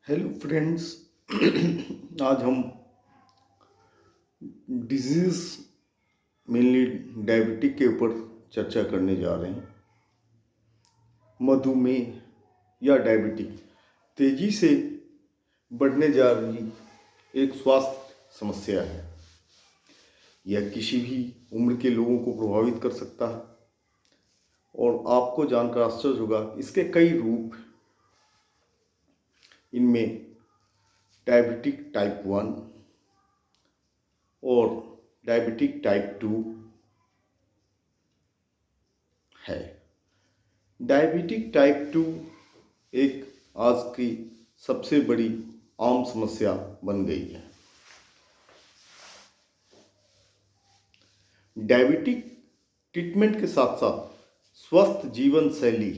Hello friends. आज हम disease mainly diabetic के ऊपर चर्चा करने जा रहे हैं। मधुमेह या डायबिटिक तेज़ी से बढ़ने जा रही एक स्वास्थ्य समस्या है। यह किसी भी उम्र के लोगों को प्रभावित कर सकता है और आपको जानकर आश्चर्य होगा इसके कई रूप। इनमें डायबिटिक टाइप 1 और डायबिटिक टाइप 2 है। डायबिटिक टाइप 2 एक आज की सबसे बड़ी आम समस्या बन गई है। डायबिटिक ट्रीटमेंट के साथ साथ स्वस्थ जीवन शैली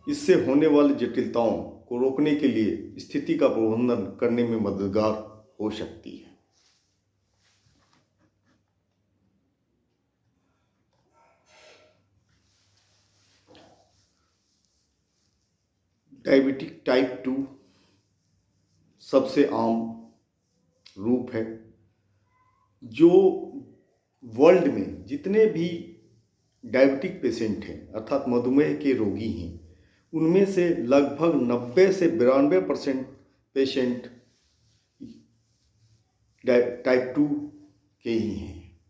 इससे होने वाली जटिलताओं को रोकने के लिए स्थिति का प्रबंधन करने में मददगार हो सकती है। डायबिटिक टाइप 2 सबसे आम रूप है जो वर्ल्ड में जितने भी डायबिटिक पेशेंट हैं अर्थात मधुमेह के रोगी हैं उनमें से लगभग 90 से 92% पेशेंट टाइप 2 के ही हैं।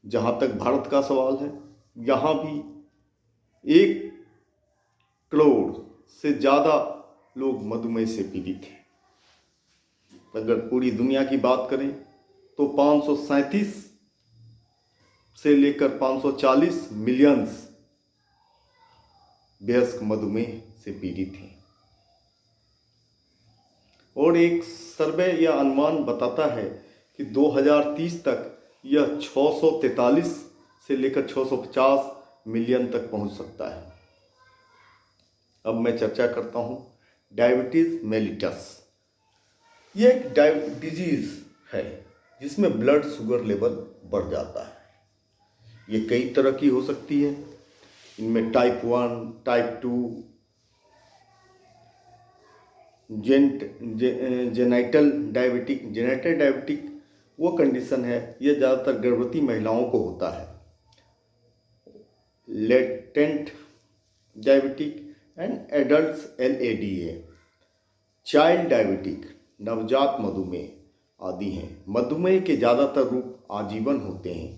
जहाँ तक भारत का सवाल है, यहाँ भी 1 करोड़ से ज़्यादा लोग मधुमेह से पीड़ित हैं। अगर पूरी दुनिया की बात करें तो 537 से लेकर 540 मिलियंस वयस्क मधुमेह से पीड़ित हैं और एक सर्वे या अनुमान बताता है कि 2030 तक यह 643 से लेकर 650 मिलियन तक पहुंच सकता है। अब मैं चर्चा करता हूं डायबिटीज मेलिटस। यह एक डिजीज है जिसमें ब्लड शुगर लेवल बढ़ जाता है। ये कई तरह की हो सकती है। इनमें टाइप 1, टाइप 2, जेनाइटल डायबिटिक वो कंडीशन है। यह ज़्यादातर गर्भवती महिलाओं को होता है। Latent diabetic and adults LADA, child diabetic नवजात मधुमेह आदि हैं। मधुमेह के ज़्यादातर रूप आजीवन होते हैं।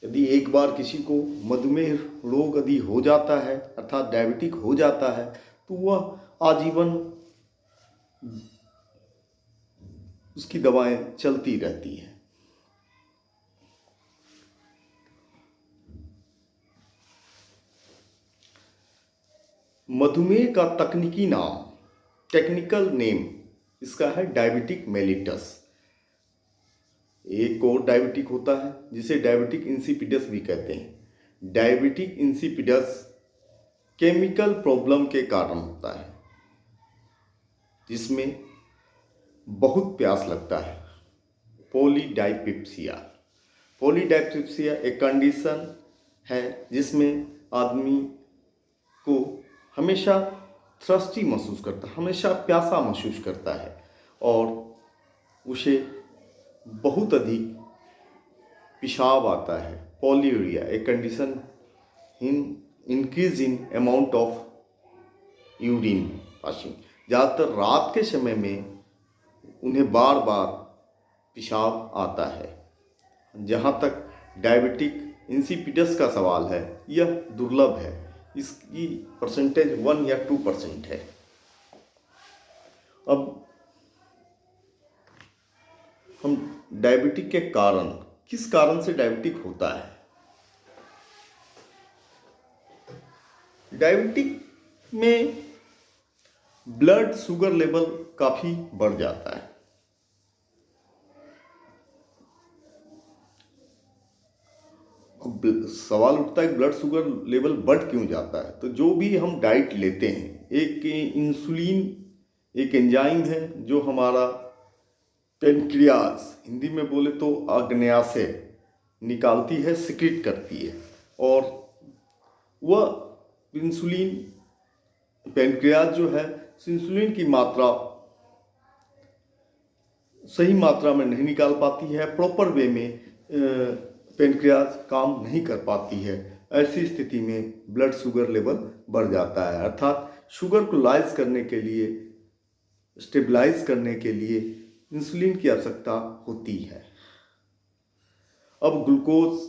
यदि एक बार किसी को मधुमेह रोग यदि हो जाता है अर्थात डायबिटिक हो जाता है तो वह आजीवन उसकी दवाएं चलती रहती हैं। मधुमेह का टेक्निकल नेम इसका है डायबिटिक मेलिटस। एक और डायबिटिक होता है जिसे डायबिटिक इंसिपिडस भी कहते हैं। डायबिटिक इंसिपिडस केमिकल प्रॉब्लम के कारण होता है जिसमें बहुत प्यास लगता है। पॉलीडाइपेप्सिया एक कंडीशन है जिसमें आदमी को हमेशा थ्रस्टी महसूस करता है, हमेशा प्यासा महसूस करता है और उसे बहुत अधिक पेशाब आता है। पॉलीयूरिया एक condition increase in amount of urine passing. ज़्यादातर रात के समय में उन्हें बार बार पेशाब आता है। जहाँ तक डायबिटिक इंसिपिडस का सवाल है यह दुर्लभ है। इसकी परसेंटेज 1 या 2% है। अब हम डायबिटिक के कारण, किस कारण से डायबिटिक होता है। डायबिटिक में ब्लड शुगर लेवल काफ़ी बढ़ जाता है। सवाल उठता है ब्लड शुगर लेवल बढ़ क्यों जाता है। तो जो भी हम डाइट लेते हैं, एक इंसुलिन एक एंजाइम है जो हमारा पेनक्रियाज, हिंदी में बोले तो आग्नेयाशय निकालती है, सिक्रीट करती है और वह इंसुलिन पेनक्रियाज जो है इंसुलिन की मात्रा सही मात्रा में नहीं निकाल पाती है, प्रॉपर वे में पेनक्रियाज काम नहीं कर पाती है। ऐसी स्थिति में ब्लड शुगर लेवल बढ़ जाता है, अर्थात शुगर को लाइज करने के लिए, स्टेबलाइज करने के लिए इंसुलिन की आवश्यकता होती है। अब ग्लूकोज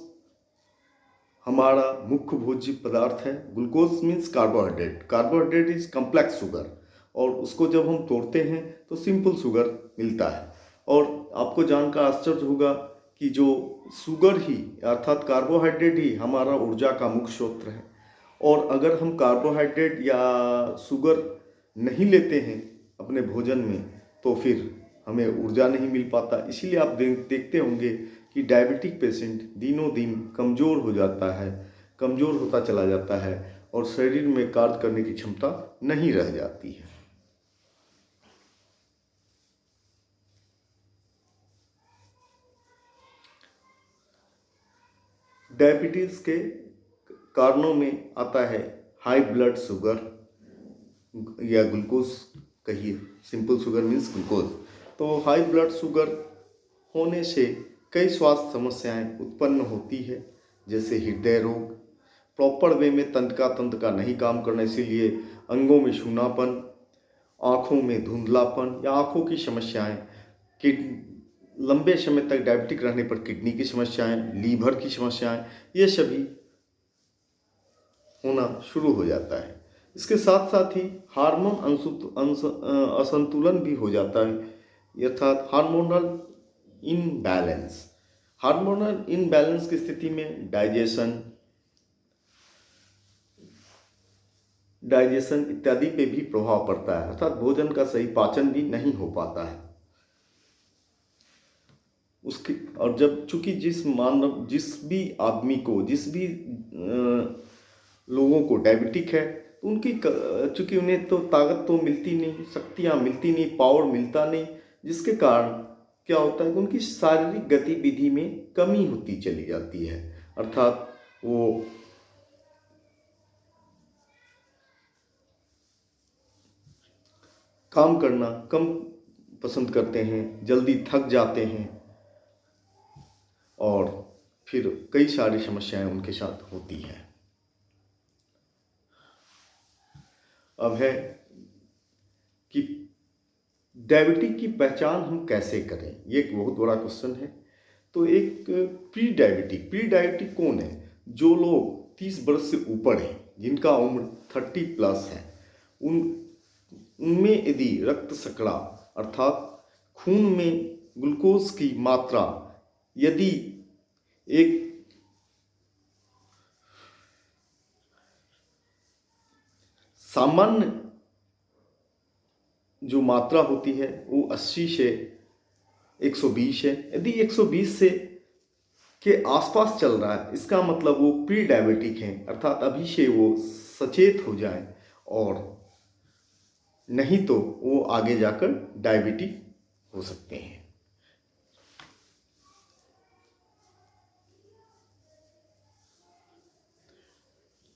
हमारा मुख्य भोज्य पदार्थ है। Glucose means carbohydrate. Carbohydrate is complex sugar, और उसको जब हम तोड़ते हैं तो सिंपल शुगर मिलता है। और आपको जानकर आश्चर्य होगा कि जो शुगर ही अर्थात कार्बोहाइड्रेट ही हमारा ऊर्जा का मुख्य स्रोत है, और अगर हम कार्बोहाइड्रेट या शुगर नहीं लेते हैं अपने भोजन में तो फिर हमें ऊर्जा नहीं मिल पाता। इसीलिए आप देखते होंगे कि डायबिटिक पेशेंट दिनों दिन कमज़ोर हो जाता है, कमज़ोर होता चला जाता है, और शरीर में कार्य करने की क्षमता नहीं रह जाती है। डायबिटीज़ के कारणों में आता है हाई ब्लड शुगर या ग्लूकोज कहिए, सिंपल शुगर मीन्स ग्लूकोज। तो हाई ब्लड शुगर होने से कई स्वास्थ्य समस्याएं उत्पन्न होती है, जैसे हृदय रोग, प्रॉपर वे में तंत्र का नहीं काम करना, इसीलिए अंगों में सूनापन, आँखों में धुंधलापन या आँखों की समस्याएं, लंबे समय तक डायबिटिक रहने पर किडनी की समस्याएं, लीवर की समस्याएं, ये सभी होना शुरू हो जाता है। इसके साथ साथ ही हार्मोन असंतुलन भी हो जाता है, अर्थात हार्मोनल इनबैलेंस। हार्मोनल इनबैलेंस की स्थिति में डाइजेशन इत्यादि पे भी प्रभाव पड़ता है, अर्थात भोजन का सही पाचन भी नहीं हो पाता है उसकी। और जब चूंकि जिस भी आदमी को, जिस भी लोगों को डायबिटिक है, तो उनकी चूंकि उन्हें तो ताकत तो मिलती नहीं, शक्तियाँ मिलती नहीं, पावर मिलता नहीं, जिसके कारण क्या होता है कि उनकी शारीरिक गतिविधि में कमी होती चली जाती है, अर्थात वो काम करना कम पसंद करते हैं, जल्दी थक जाते हैं, और फिर कई सारी समस्याएं उनके साथ होती हैं। अब है कि डायबिटिक की पहचान हम कैसे करें, ये एक बहुत बड़ा क्वेश्चन है। तो एक प्री डायबिटिक कौन है? जो लोग 30 वर्ष से ऊपर हैं, जिनका उम्र 30+ है, उनमें यदि रक्त शर्करा अर्थात खून में ग्लूकोज की मात्रा यदि एक सामान्य जो मात्रा होती है वो 80 से 120 है, यदि 120 से के आसपास चल रहा है, इसका मतलब वो प्री डायबिटिक हैं, अर्थात अभी से वो सचेत हो जाए, और नहीं तो वो आगे जाकर डायबिटिक हो सकते हैं।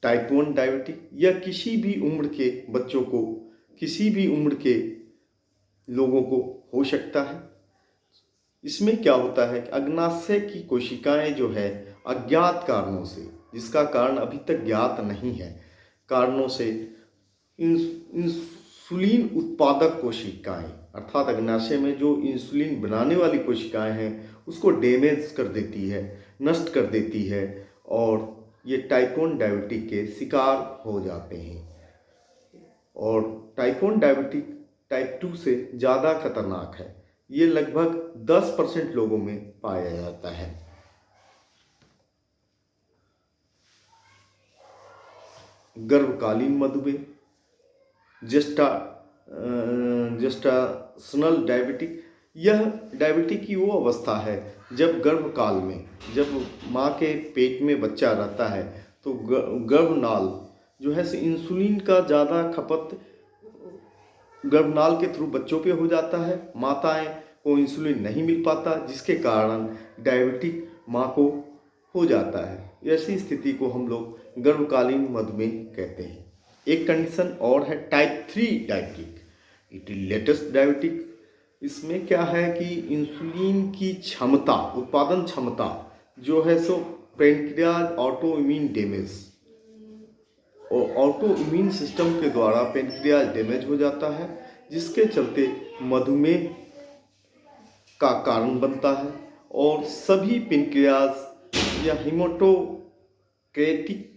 टाइप 1 डायबिटिक या किसी भी उम्र के बच्चों को, किसी भी उम्र के लोगों को हो सकता है। इसमें क्या होता है कि अग्नाशय की कोशिकाएं जो है अज्ञात कारणों से, जिसका कारण अभी तक ज्ञात नहीं है, कारणों से इंसुलिन उत्पादक कोशिकाएं अर्थात अग्नाशय में जो इंसुलिन बनाने वाली कोशिकाएं हैं उसको डैमेज कर देती है, नष्ट कर देती है, और ये टाइप 1 डायबिटिक के शिकार हो जाते हैं। और टाइप 1 डायबिटिक टाइप 2 से ज़्यादा खतरनाक है, ये लगभग 10% लोगों में पाया जाता है। गर्भकालीन मधुमेह, जेस्टाशनल डायबिटिक, यह डायबिटिक की वो अवस्था है जब गर्भकाल में, जब माँ के पेट में बच्चा रहता है तो गर्भनाल जो है इंसुलिन का ज़्यादा खपत गर्भनाल के थ्रू बच्चों पे हो जाता है, माताएं को इंसुलिन नहीं मिल पाता, जिसके कारण डायबिटिक माँ को हो जाता है। ऐसी स्थिति को हम लोग गर्भकालीन मधुमेह कहते हैं। एक कंडीशन और है type 3 diabetic. It is latest diabetic. इसमें क्या है कि इंसुलिन की क्षमता, उत्पादन क्षमता जो है सो पेनक्रियाज ऑटो इम्यून डैमेज, और ऑटो इम्यून सिस्टम के द्वारा पेनक्रियाज डैमेज हो जाता है, जिसके चलते मधुमेह का कारण बनता है और सभी पेनक्रियाज या हिमोटोक्रेटिक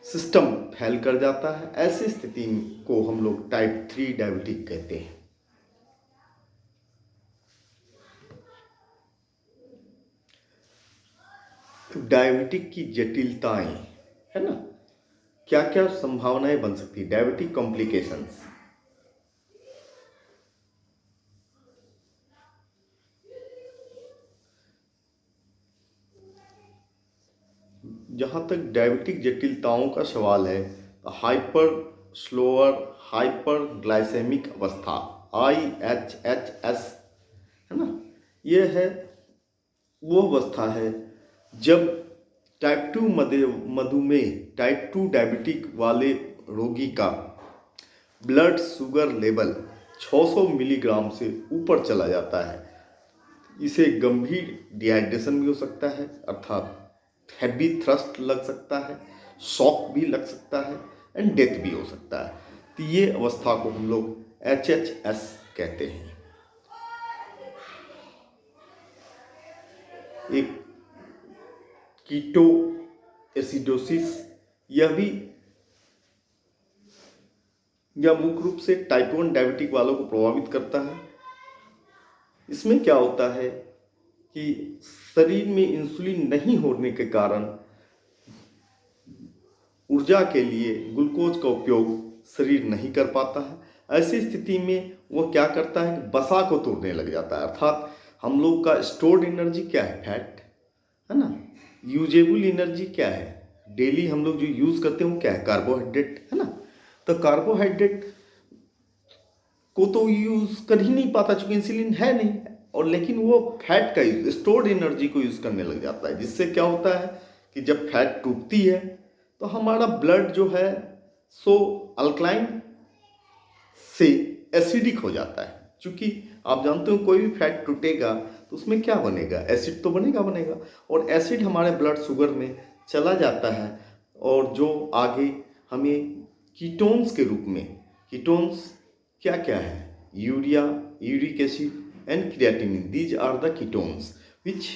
सिस्टम फैल कर जाता है। ऐसी स्थिति को हम लोग टाइप 3 डायबिटिक कहते हैं। डायबिटिक की जटिलताएं है ना, क्या क्या संभावनाएं बन सकती है डायबिटिक कॉम्प्लिकेशंस। जहाँ तक डायबिटिक जटिलताओं का सवाल है, हाइपर स्लोअर हाइपर ग्लाइसेमिक अवस्था IHHS है ना, यह है वो अवस्था है जब टाइप 2 मधुमेह टाइप 2 डायबिटिक वाले रोगी का ब्लड शुगर लेवल 600 मिलीग्राम से ऊपर चला जाता है। इसे गंभीर डिहाइड्रेशन भी हो सकता है, अर्थात हैवी थ्रस्ट लग सकता है, शॉक भी लग सकता है एंड डेथ भी हो सकता है। तो ये अवस्था को हम लोग HHS कहते हैं। एक कीटो एसिडोसिस, यह मुख्य रूप से टाइप 1 डायबिटिक वालों को प्रभावित करता है। इसमें क्या होता है कि शरीर में इंसुलिन नहीं होने के कारण ऊर्जा के लिए ग्लूकोज का उपयोग शरीर नहीं कर पाता है। ऐसी स्थिति में वो क्या करता है कि वसा को तोड़ने लग जाता है, अर्थात हम लोग का स्टोर्ड एनर्जी क्या है, फैट है ना, यूजेबल एनर्जी क्या है, डेली हम लोग जो यूज करते हैं वो क्या है, कार्बोहाइड्रेट है ना। तो कार्बोहाइड्रेट को तो यूज कर ही नहीं पाता चूंकि इंसुलिन है नहीं, और लेकिन वो फैट का यूज, स्टोर्ड एनर्जी को यूज करने लग जाता है, जिससे क्या होता है कि जब फैट टूटती है तो हमारा ब्लड जो है सो अल्कलाइन से एसिडिक हो जाता है। क्योंकि आप जानते हो कोई भी फैट टूटेगा तो उसमें क्या बनेगा, एसिड तो बनेगा, और एसिड हमारे ब्लड शुगर में चला जाता है, और जो आगे हमें कीटोन्स के रूप में, कीटोन्स क्या क्या है, urea, uric acid and creatinine, these are the ketones which,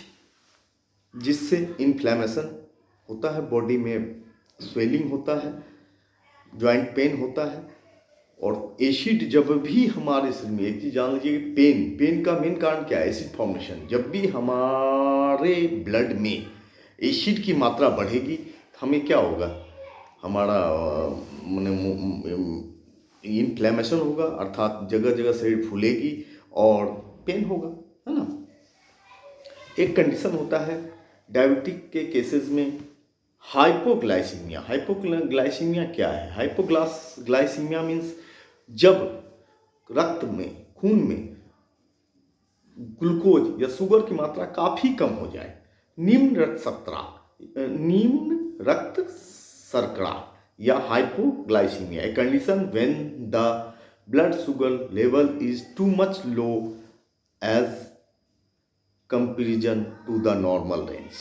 जिससे इन्फ्लेमेशन होता है, बॉडी में स्वेलिंग होता है, जॉइंट पेन होता है। और एसिड जब भी हमारे शरीर में, एक चीज जान लीजिए, पेन का मेन कारण क्या है, एसिड फॉर्मेशन। जब भी हमारे ब्लड में एसिड की मात्रा बढ़ेगी हमें क्या होगा, हमारा इन्फ्लेमेशन होगा, अर्थात जगह जगह शरीर फूलेगी और पेन होगा, है ना। एक कंडीशन होता है डायबिटिक के केसेस में, हाइपोग्लाइसीमिया। हाइपोग्लाइसीमिया क्या है, हाइपोग्लाइसीमिया मीन्स जब रक्त में, खून में ग्लूकोज या शुगर की मात्रा काफी कम हो जाए, निम्न रक्त शर्करा या hypoglycemia, a condition when the blood sugar level is too much low as comparison to the normal range.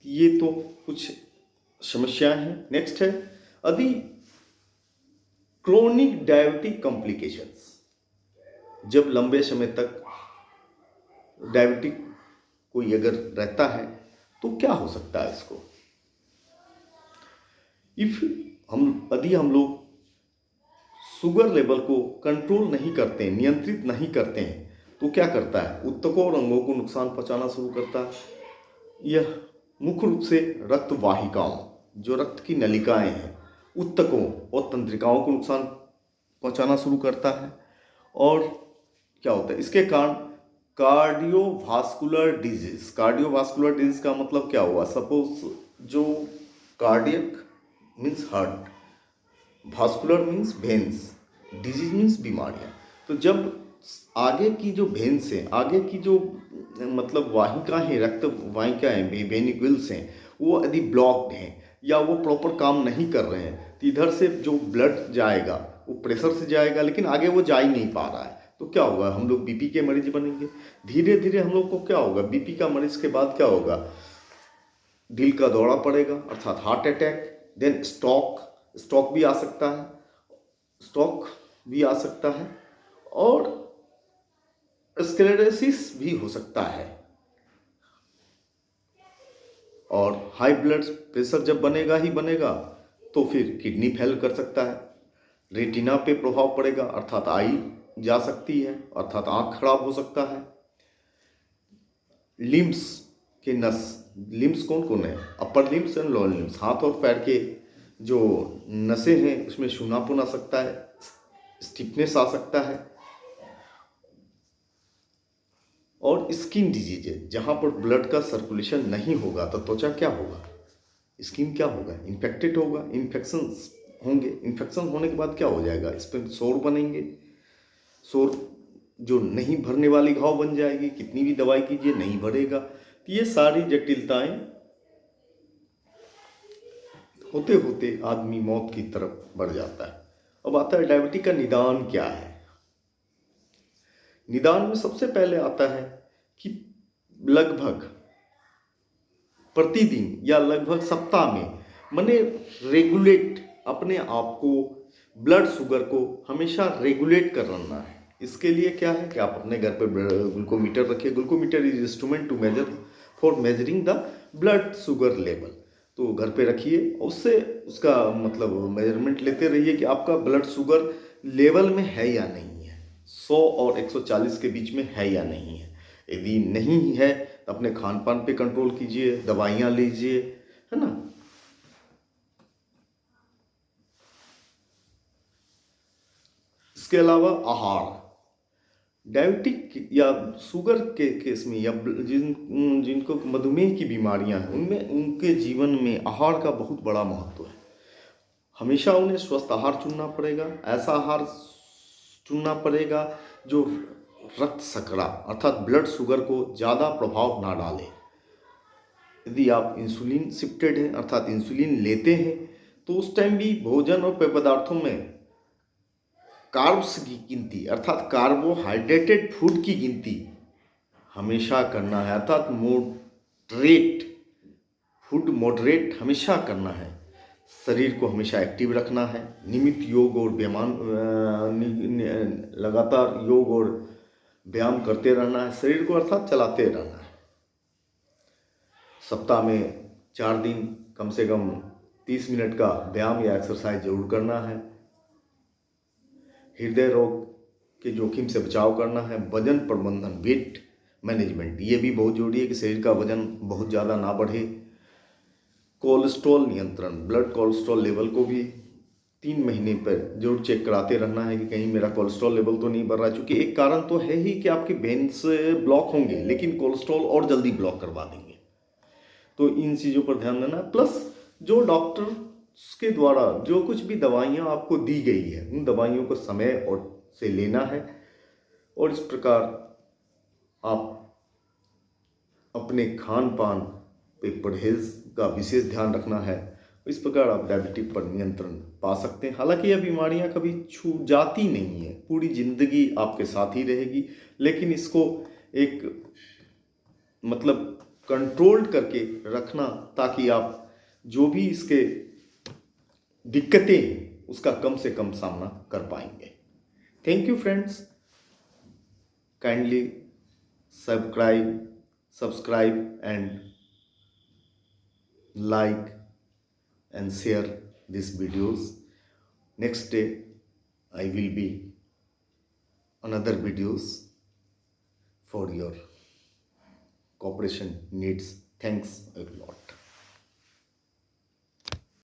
ये तो कुछ समस्याएं हैं। नेक्स्ट है यदि क्रोनिक डायबिटिक कॉम्प्लिकेशंस, जब लंबे समय तक डायबिटिक कोई अगर रहता है तो क्या हो सकता है इसको। यदि हम लोग शुगर लेवल को कंट्रोल नहीं करते हैं, नियंत्रित नहीं करते हैं, तो क्या करता है, ऊतकों और अंगों को नुकसान पहुंचाना शुरू करता है। यह मुख्य रूप से रक्त वाहिकाओं, जो रक्त की नलिकाएं हैं, ऊतकों और तंत्रिकाओं को नुकसान पहुंचाना शुरू करता है। और क्या होता है इसके कारण, कार्डियोवास्कुलर डिजीज। कार्डियोवास्कुलर डिजीज का मतलब क्या हुआ, सपोज जो cardiac means heart, vascular means veins, disease means बीमारियां। तो जब आगे की जो वेन्स हैं, आगे की जो मतलब वाहिका हैं, रक्त वाहिका हैं, वेनिक्यूल्स हैं, वो यदि ब्लॉक्ड हैं या वो प्रॉपर काम नहीं कर रहे हैं तो इधर से जो ब्लड जाएगा वो प्रेशर से जाएगा, लेकिन आगे वो जा ही नहीं पा रहा है। तो क्या होगा, हम लोग बीपी के मरीज बनेंगे। धीरे धीरे हम लोग को क्या होगा, बीपी का मरीज के बाद क्या होगा, दिल का दौरा पड़ेगा अर्थात हार्ट अटैक, देन स्ट्रोक भी आ सकता है, और स्क्लेरोसिस भी हो सकता है। और हाई ब्लड प्रेशर जब बनेगा ही बनेगा तो फिर किडनी फेल कर सकता है, रेटिना पे प्रभाव पड़ेगा अर्थात आई जा सकती है, अर्थात आँख खराब हो सकता है। लिम्स के लिम्स कौन कौन है, upper limbs and lower limbs, हाथ और पैर के जो नसें हैं उसमें सूनापन आ सकता है, स्टिफनेस आ सकता है। और स्किन डिजीज, जहाँ पर ब्लड का सर्कुलेशन नहीं होगा तो त्वचा क्या होगा, स्किन क्या होगा, इन्फेक्टेड होगा, इन्फेक्शन होंगे। इन्फेक्शन होने के बाद क्या हो जाएगा, इस पर सोर बनेंगे, सोर जो नहीं भरने वाली घाव बन जाएगी, कितनी भी दवाई कीजिए नहीं भरेगा। तो ये सारी जटिलताएं होते होते आदमी मौत की तरफ बढ़ जाता है। अब आता है डायबिटीज का निदान क्या है। निदान में सबसे पहले आता है कि लगभग प्रतिदिन या लगभग सप्ताह में मैंने रेगुलेट अपने आप को, ब्लड शुगर को हमेशा रेगुलेट करना है। इसके लिए क्या है कि आप अपने घर पर ग्लूकोमीटर रखिए। Glucometer is instrument to measure for measuring the blood sugar level. तो घर पे रखिए, उससे उसका मतलब मेजरमेंट लेते रहिए कि आपका ब्लड शुगर लेवल में है या नहीं है, 100 और 140 के बीच में है या नहीं है। यदि नहीं है तो अपने खान पान पे कंट्रोल कीजिए, दवाइयाँ लीजिए, है ना। इसके अलावा आहार, डायबिटिक या शुगर के केस में या जिनको मधुमेह की बीमारियां हैं उनमें उनके जीवन में आहार का बहुत बड़ा महत्व है। हमेशा उन्हें स्वस्थ आहार चुनना पड़ेगा, ऐसा आहार चुनना पड़ेगा जो रक्त शर्करा अर्थात ब्लड शुगर को ज़्यादा प्रभाव ना डाले। यदि आप इंसुलिन शिफ्टेड हैं अर्थात इंसुलिन लेते हैं तो उस टाइम भी भोजन और पेय पदार्थों में कार्ब्स की गिनती अर्थात कार्बोहाइड्रेटेड फूड की गिनती हमेशा करना है, अर्थात मॉडरेट हमेशा करना है। शरीर को हमेशा एक्टिव रखना है, नियमित योग और लगातार योग और व्यायाम करते रहना है, शरीर को अर्थात चलाते रहना है। सप्ताह में 4 दिन कम से कम 30 मिनट का व्यायाम या एक्सरसाइज जरूर करना है। हृदय रोग के जोखिम से बचाव करना है। वजन प्रबंधन, वेट मैनेजमेंट, ये भी बहुत जरूरी है कि शरीर का वजन बहुत ज़्यादा ना बढ़े। कोलेस्ट्रॉल नियंत्रण, ब्लड कोलेस्ट्रॉल लेवल को भी 3 महीने पर जरूर चेक कराते रहना है कि कहीं मेरा कोलेस्ट्रॉल लेवल तो नहीं बढ़ रहा है, क्योंकि एक कारण तो है ही कि आपकी वेन्स ब्लॉक होंगे, लेकिन कोलेस्ट्रॉल और जल्दी ब्लॉक करवा देंगे। तो इन चीज़ों पर ध्यान देना। प्लस जो डॉक्टर के द्वारा जो कुछ भी दवाइयाँ आपको दी गई है उन दवाइयों को समय और से लेना है, और इस प्रकार आप अपने खान पान पे परहेज का विशेष ध्यान रखना है। इस प्रकार आप डायबिटीज पर नियंत्रण पा सकते हैं। हालांकि यह बीमारियां कभी छू जाती नहीं है, पूरी जिंदगी आपके साथ ही रहेगी, लेकिन इसको एक मतलब कंट्रोल्ड करके रखना ताकि आप जो भी इसके दिक्कतें हैं उसका कम से कम सामना कर पाएंगे। Thank you friends, kindly subscribe and like and share these videos. Next day I will be another videos for your cooperation needs. Thanks a lot.